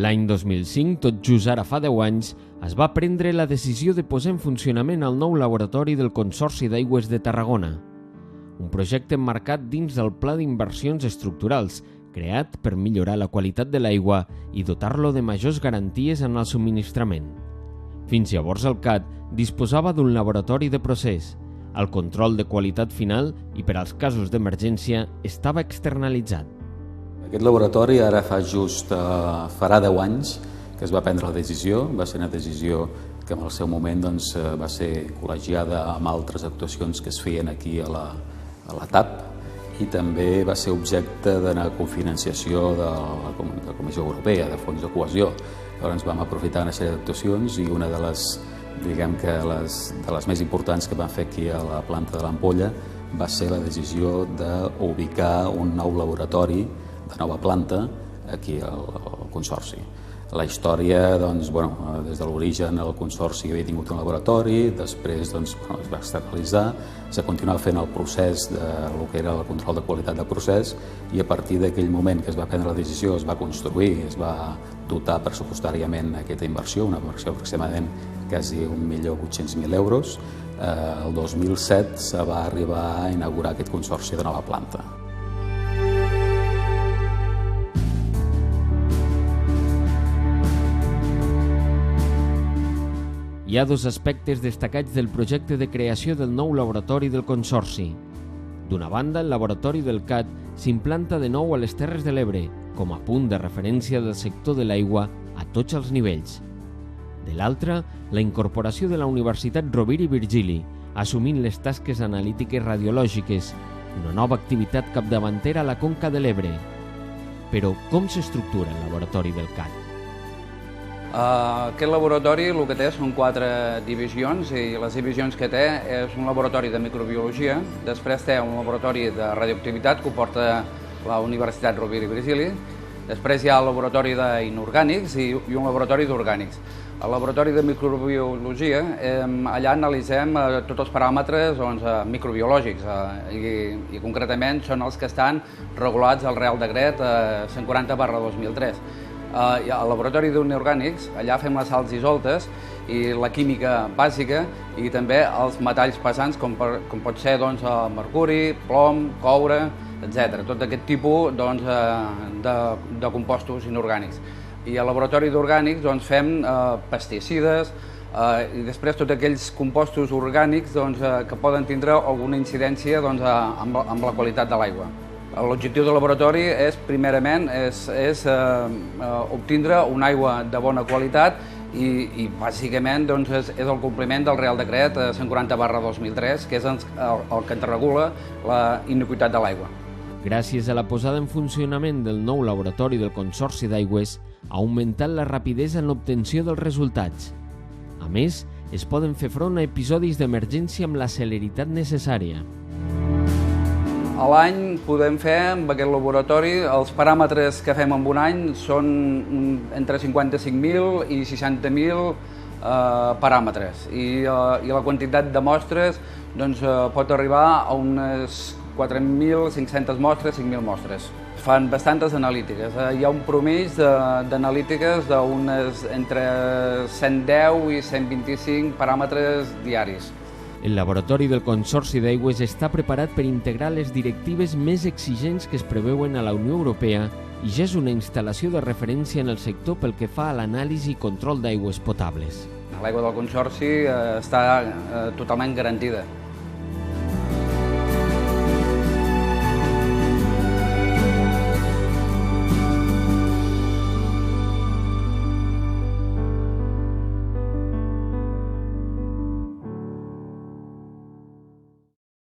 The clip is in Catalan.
L'any 2005, tot just ara fa 10 anys, es va prendre la decisió de posar en funcionament el nou laboratori del Consorci d'Aigües de Tarragona. Un projecte emmarcat dins del Pla d'Inversions Estructurals, creat per millorar la qualitat de l'aigua i dotar-lo de majors garanties en el subministrament. Fins llavors el CAT disposava d'un laboratori de procés. El control de qualitat final i per als casos d'emergència estava externalitzat. Aquest laboratori ara farà 10 anys que es va prendre la decisió. Va ser una decisió que en el seu moment va ser col·legiada amb altres actuacions que es feien aquí a la TAP i també va ser objecte d'una cofinanciació de la Comissió Europea, de fons de cohesió. Llavors vam aprofitar una sèrie d'actuacions i una de les més importants que vam fer aquí a la planta de l'Ampolla va ser la decisió d'ubicar un nou laboratori de nova planta aquí al Consorci. La història, des de l'origen el Consorci havia tingut un laboratori, després es va externalitzar, s'ha continuat fent el procés del que era el control de qualitat de procés i a partir d'aquell moment que es va prendre la decisió es va construir, es va dotar pressupostàriament aquesta inversió, una inversió aproximadament quasi 1.800.000 euros. El 2007 se va arribar a inaugurar aquest Consorci de nova planta. Hi ha dos aspectes destacats del projecte de creació del nou laboratori del Consorci. D'una banda, el laboratori del CAT s'implanta de nou a les Terres de l'Ebre, com a punt de referència del sector de l'aigua a tots els nivells. De l'altra, la incorporació de la Universitat Rovira i Virgili, assumint les tasques analítiques radiològiques, una nova activitat capdavantera a la Conca de l'Ebre. Però com s'estructura el laboratori del CAT? Aquest laboratori el que té són 4 divisions i les divisions que té és un laboratori de microbiologia, després té un laboratori de radioactivitat que ho porta la Universitat Rovira i Virgili, després hi ha el laboratori d'inorgànics i un laboratori d'orgànics. Al laboratori de microbiologia allà analitzem tots els paràmetres microbiològics i concretament són els que estan regulats al Reial Decret 140/2003. Al laboratori d'inorgànics, allà fem les sals dissoltes i la química bàsica i també els metalls pesants com pot ser mercuri, plom, coure, etc. Tot aquest tipus de compostos inorgànics. I al laboratori d'orgànics fem pesticides i després tots aquells compostos orgànics que poden tindre alguna incidència amb la qualitat de l'aigua. L'objectiu del laboratori és, primerament, obtindre una aigua de bona qualitat i bàsicament és el compliment del Reial Decret 140/2003, que és el que ens regula la inocuïtat de l'aigua. Gràcies a la posada en funcionament del nou laboratori del Consorci d'Aigües, ha augmentat la rapidesa en l'obtenció dels resultats. A més, es poden fer front a episodis d'emergència amb la celeritat necessària. A l'any podem fer amb aquest laboratori, els paràmetres que fem en un any són entre 55.000 i 60.000 paràmetres i la quantitat de mostres pot arribar a unes 4.500 mostres, 5.000 mostres. Fan bastantes analítiques. Hi ha un promès d'analítiques d'unes entre 110 i 125 paràmetres diaris. El laboratori del Consorci d'Aigües està preparat per integrar les directives més exigents que es preveuen a la Unió Europea i ja és una instal·lació de referència en el sector pel que fa a l'anàlisi i control d'aigües potables. L'aigua del Consorci està totalment garantida.